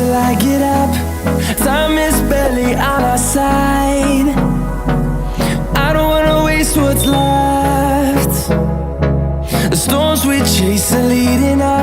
till I get up. Time is barely on our side. I don't wanna waste what's left. The storms we chase are leading us.